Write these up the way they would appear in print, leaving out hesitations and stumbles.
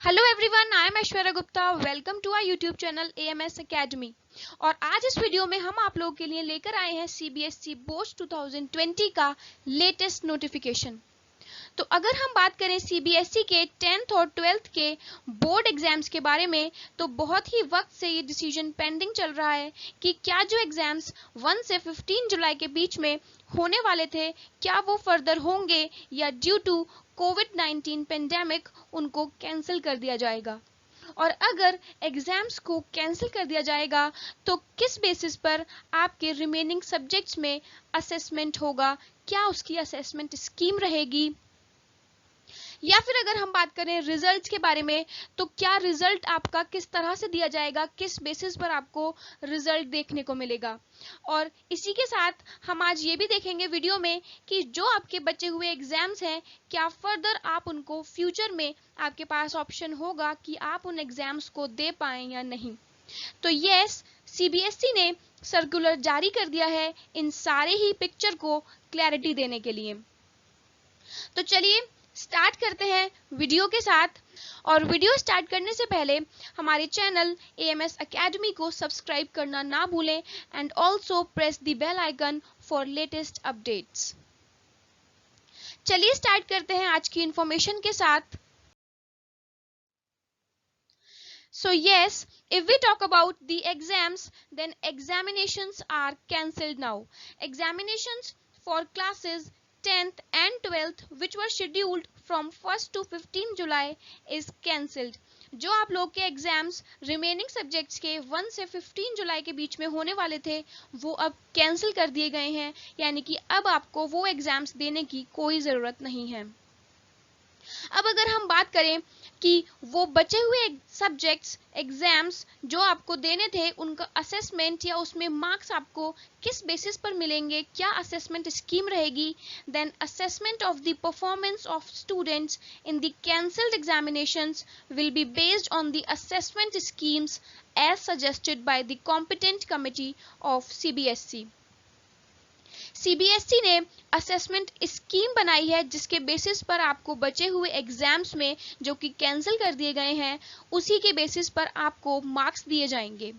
Hello everyone, I am Aishwarya Gupta. Welcome to our YouTube channel AMS academy. और आज इस video में हम आप लोगों के लिए लेकर आए हैं सीबीएसई बोर्ड 2020 का लेटेस्ट नोटिफिकेशन। तो अगर हम बात करें सीबीएसई के 10th और 12th के बोर्ड एग्जाम्स के बारे में, तो बहुत ही वक्त से ये डिसीजन पेंडिंग चल रहा है कि क्या जो एग्जाम्स 1 से 15 जुलाई के बीच में होने वाले थे, क्या वो फर्दर होंगे या ड्यू टू कोविड-19 पेंडेमिक उनको कैंसिल कर दिया जाएगा। और अगर एग्जाम्स को कैंसिल कर दिया जाएगा तो किस बेसिस पर आपके रिमेनिंग सब्जेक्ट्स में असेसमेंट होगा, क्या उसकी असेसमेंट स्कीम रहेगी, या फिर अगर हम बात करें रिजल्ट्स के बारे में, तो क्या रिजल्ट आपका किस तरह से दिया जाएगा, किस बेसिस पर आपको रिजल्ट देखने को मिलेगा। और इसी के साथ हम आज ये भी देखेंगे वीडियो में कि जो आपके बचे हुए एग्जाम्स हैं, क्या फर्दर आप उनको फ्यूचर में आपके पास ऑप्शन होगा कि आप उन एग्जाम्स को दे पाएं या नहीं। तो यस, सीबीएसई ने सर्कुलर जारी कर दिया है इन सारे ही पिक्चर को क्लैरिटी देने के लिए। तो चलिए स्टार्ट करते हैं वीडियो के साथ। और वीडियो स्टार्ट करने से पहले हमारे चैनल एएमएस एकेडमी को सब्सक्राइब करना ना भूलें and also press the bell icon for latest updates. चलिए स्टार्ट करते हैं आज की इंफॉर्मेशन के साथ। So yes, if we talk about the exams, then examinations are cancelled now. Examinations for classes 10th and 12th which were scheduled from 1st to 15 July is cancelled. जो आप लोग के एग्जाम्स रिमेनिंग सब्जेक्ट्स के 1 से 15 जुलाई के बीच में होने वाले थे, वो अब कैंसिल कर दिए गए हैं, यानी कि अब आपको वो एग्जाम्स देने की कोई ज़रूरत नहीं है। अब अगर हम बात करें कि वो बचे हुए सब्जेक्ट्स एग्जाम्स जो आपको देने थे, उनका असेसमेंट या उसमें मार्क्स आपको किस बेसिस पर मिलेंगे, क्या असेसमेंट स्कीम रहेगी, then assessment of the performance of students in the cancelled examinations will be based on the assessment schemes as suggested by the competent committee of CBSE. CBSE ने assessment scheme बनाई है जिसके basis पर आपको बचे हुए exams में जो कि कैंसिल कर दिए गए हैं, उसी के बेसिस पर आपको मार्क्स दिए जाएंगे।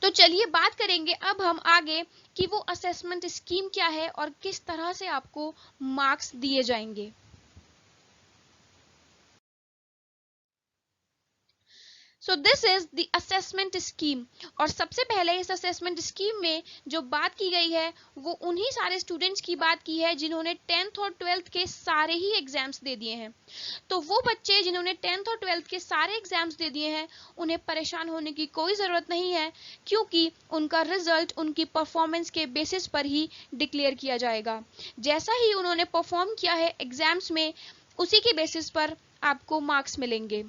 तो चलिए बात करेंगे अब हम आगे कि वो असेसमेंट स्कीम क्या है और किस तरह से आपको मार्क्स दिए जाएंगे। So this is the assessment scheme. और सबसे पहले इस असेसमेंट स्कीम में जो बात की गई है, वो उन्हीं सारे स्टूडेंट्स की बात की है जिन्होंने 10th और 12th के सारे ही एग्जाम्स दे दिए हैं। तो वो बच्चे जिन्होंने 10th और 12th के सारे एग्जाम्स दे दिए हैं, उन्हें परेशान होने की कोई ज़रूरत नहीं है, क्योंकि उनका रिजल्ट उनकी परफॉर्मेंस के बेसिस पर ही डिक्लेयर किया जाएगा। जैसा ही उन्होंने परफॉर्म किया है एग्जाम्स में, उसी के बेसिस पर आपको मार्क्स मिलेंगे।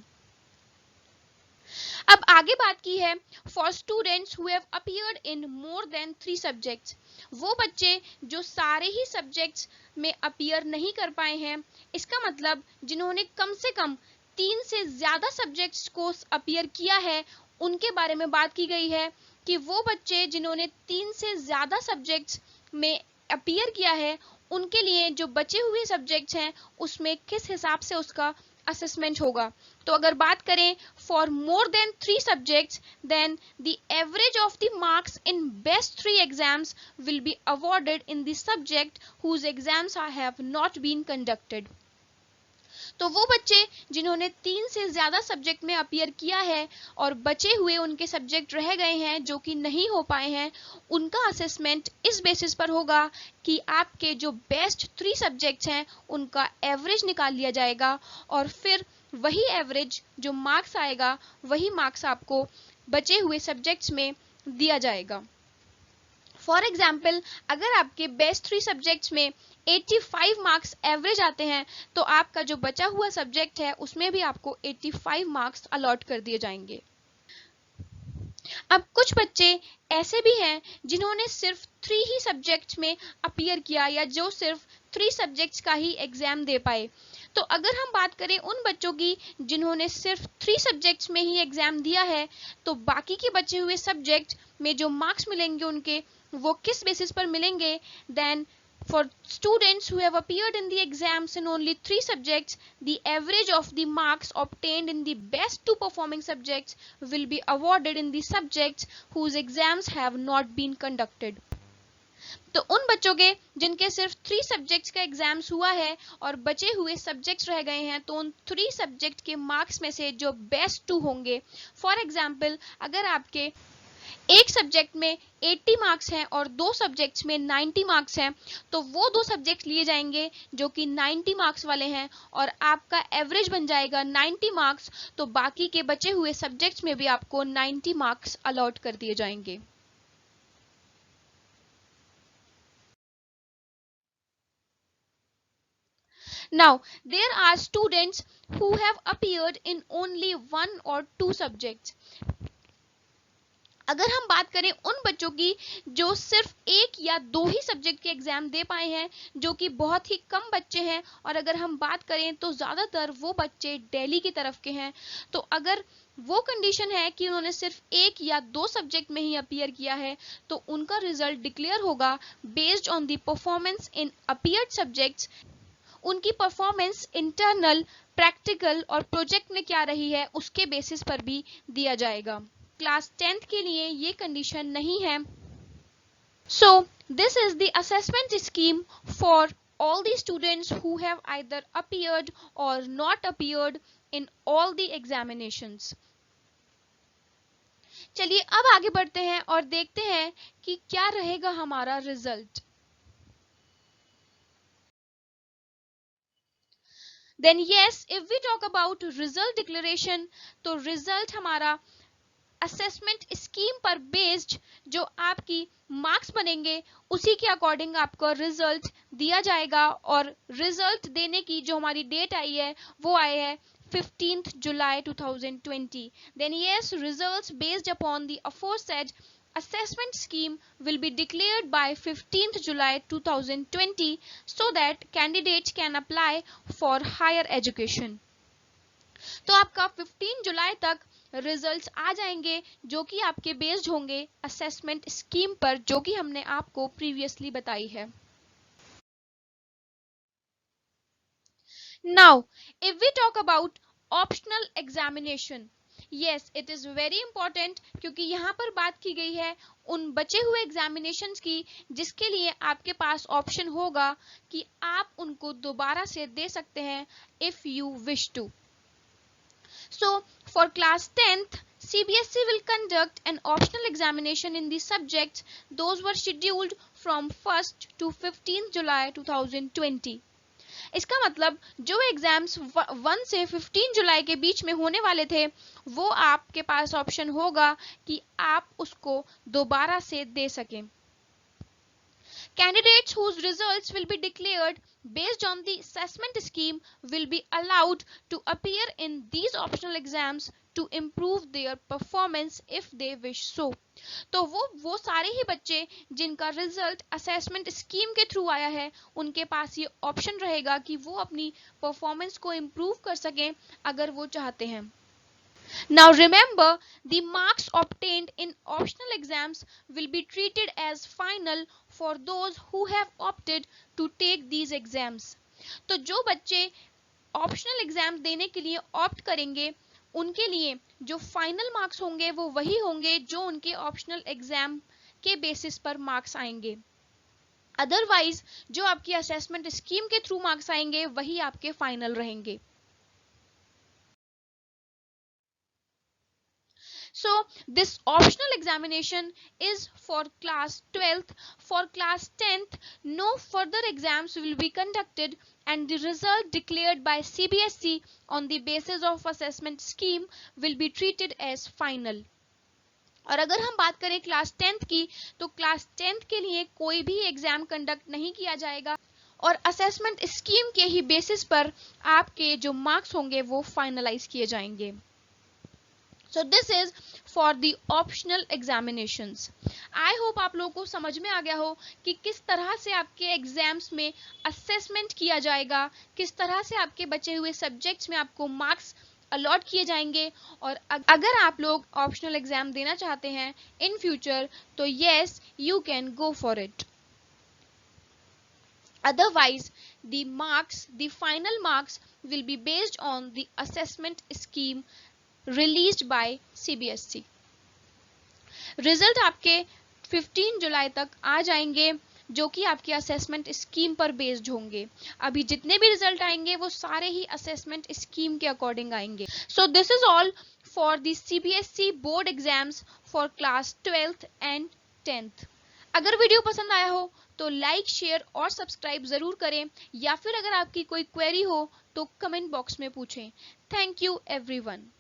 अब आगे बात की है for students who have appeared in more than 3 subjects. वो बच्चे जो सारे ही सब्जेक्ट्स में अपीयर नहीं कर पाए हैं, इसका मतलब जिन्होंने कम से कम 3 से ज्यादा सब्जेक्ट्स को अपीयर किया है, उनके बारे में बात की गई है कि वो बच्चे जिन्होंने 3 से ज्यादा सब्जेक्ट्स में अपीयर किया है, उनके लिए जो बचे हुए सब्जेक्ट्स हैं उसमें किस हिसाब से उसका असेसमेंट होगा। तो अगर बात करें for more than 3 subjects, then the average of the marks in best 3 exams will be awarded in the subject whose exams have not been conducted. तो वो बच्चे जिन्होंने 3 से ज्यादा सब्जेक्ट में अपीयर किया है और बचे हुए उनके सब्जेक्ट रह गए हैं जो कि नहीं हो पाए हैं, उनका असेसमेंट इस बेसिस पर होगा कि आपके जो बेस्ट 3 सब्जेक्ट्स हैं उनका एवरेज निकाल लिया जाएगा, और फिर वही एवरेज जो मार्क्स आएगा, वही मार्क्स आपको बचे हुए सब्जेक्ट्स में दिया जाएगा। फॉर एग्जाम्पल, अगर आपके बेस्ट 3 सब्जेक्ट्स में 85 मार्क्स एवरेज आते हैं, तो आपका जो बचा हुआ सब्जेक्ट है उसमें भी आपको 85 मार्क्स अलॉट कर दिए जाएंगे। अब कुछ बच्चे ऐसे भी हैं जिन्होंने सिर्फ 3 ही सब्जेक्ट्स में अपीयर किया, या जो सिर्फ 3 सब्जेक्ट्स का ही एग्जाम दे पाए। तो अगर हम बात करें उन बच्चों की जिन्होंने सिर्फ 3 सब्जेक्ट्स में ही एग्जाम दिया है, तो बाकी के बचे हुए सब्जेक्ट में जो मार्क्स मिलेंगे उनके, वो किस बेसिस पर मिलेंगे, then For students who have appeared in the exams in only 3 subjects, the average of the marks obtained in the best 2 performing subjects will be awarded in the subjects whose exams have not been conducted. तो उन बच्चों के जिनके सिर्फ 3 subjects का exams हुआ है और बचे हुए सब्जेक्ट्स रह गए हैं, तो उन 3 सब्जेक्ट के मार्क्स में से जो बेस्ट 2 होंगे, फॉर एग्जाम्पल अगर आपके एक सब्जेक्ट में 80 मार्क्स हैं और 2 सब्जेक्ट्स में 90 मार्क्स हैं, तो वो 2 सब्जेक्ट लिए जाएंगे जो कि 90 मार्क्स वाले हैं और आपका एवरेज बन जाएगा 90 मार्क्स, तो बाकी के बचे हुए सब्जेक्ट्स में भी आपको 90 मार्क्स अलॉट कर दिए जाएंगे. Now, there are students who have appeared in only 1 or 2 subjects. अगर हम बात करें उन बच्चों की जो सिर्फ 1 या 2 ही सब्जेक्ट के एग्जाम दे पाए हैं, जो कि बहुत ही कम बच्चे हैं, और अगर हम बात करें तो ज़्यादातर वो बच्चे दिल्ली की तरफ के हैं, तो अगर वो कंडीशन है कि उन्होंने सिर्फ 1 या 2 सब्जेक्ट में ही अपीयर किया है, तो उनका रिजल्ट डिक्लेयर होगा based on the performance in appeared subjects. उनकी परफॉर्मेंस इंटरनल, प्रैक्टिकल और प्रोजेक्ट में क्या रही है उसके बेसिस पर भी दिया जाएगा. क्लास 10th के लिए ये कंडीशन नहीं है. So this is the assessment scheme for all the students who have either appeared or not appeared in all the examinations. चलिए अब आगे बढ़ते हैं और देखते हैं कि क्या रहेगा हमारा result. Then yes, if we talk about result declaration, तो result हमारा असेसमेंट स्कीम पर बेस्ड जो आपकी मार्क्स बनेंगे उसी के अकॉर्डिंग आपको रिजल्ट दिया जाएगा. और रिजल्ट देने की जो हमारी डेट आई है वो आई है 15th July 2020. Then yes, results based upon the aforesaid assessment scheme will be declared by 15th July 2020 so that candidates can apply for higher education. तो आपका 15 जुलाई तक रिजल्ट्स आ जाएंगे जो कि आपके बेस्ड होंगे असेसमेंट स्कीम पर, जो कि हमने आपको प्रीवियसली बताई है. Now if we talk about optional examination, yes it is very important, क्योंकि यहाँ पर बात की गई है उन बचे हुए एग्जामिनेशंस की जिसके लिए आपके पास ऑप्शन होगा कि आप उनको दोबारा से दे सकते हैं if you wish to. So, for class 10th, CBSE will conduct an optional examination in the subjects those were scheduled from 1st to 15th July 2020. इसका मतलब जो एग्जाम्स 1 से 15 जुलाई के बीच में होने वाले थे वो आपके पास ऑप्शन होगा कि आप उसको दोबारा से दे सकें. Candidates whose results will be declared based on the assessment scheme will be allowed to appear in these optional exams to improve their performance if they wish so. तो वो सारे ही बच्चे जिनका रिजल्ट असेसमेंट स्कीम के through आया है उनके पास ये ऑप्शन रहेगा कि वो अपनी परफॉर्मेंस को इम्प्रूव कर सकें अगर वो चाहते हैं. Now remember, the marks obtained in optional exams will be treated as final for those who have opted to take these exams. तो जो बच्चे ऑप्शनल एग्जाम देने के लिए ऑप्ट करेंगे उनके लिए जो फाइनल मार्क्स होंगे वो वही होंगे जो उनके ऑप्शनल एग्जाम के बेसिस पर मार्क्स आएंगे. अदरवाइज जो आपकी असेसमेंट स्कीम के थ्रू मार्क्स आएंगे वही आपके फाइनल रहेंगे. So this optional examination is for class 12th. For class 10th, no further exams will be conducted and the result declared by CBSE on the basis of assessment scheme will be treated as final. और अगर हम बात करें class 10th की, तो class 10th के लिए कोई भी एग्जाम कंडक्ट नहीं किया जाएगा और असेसमेंट स्कीम के ही बेसिस पर आपके जो मार्क्स होंगे वो फाइनलाइज किए जाएंगे. So this is for the optional examinations. I hope आप लोगों को समझ में आ गया हो कि किस तरह से आपके एग्जाम्स में असेसमेंट किया जाएगा, किस तरह से आपके बचे हुए सब्जेक्ट्स में आपको मार्क्स अलॉट किए जाएंगे. और अगर आप लोग ऑप्शनल एग्जाम देना चाहते हैं इन फ्यूचर तो yes you can go for it. Otherwise, the final marks will be based on the assessment scheme released by CBSE. Result आपके 15 जुलाई तक आ जाएंगे, जो कि आपके असेसमेंट स्कीम पर बेस्ड होंगे. अभी जितने भी रिजल्ट आएंगे वो सारे ही असेसमेंट स्कीम के अकॉर्डिंग आएंगे. So this is all for the CBSE board exams for class 12th and 10th. अगर वीडियो पसंद आया हो तो लाइक, शेयर और सब्सक्राइब जरूर करें, या फिर अगर आपकी कोई क्वेरी हो तो कमेंट बॉक्स में पूछें. Thank you everyone.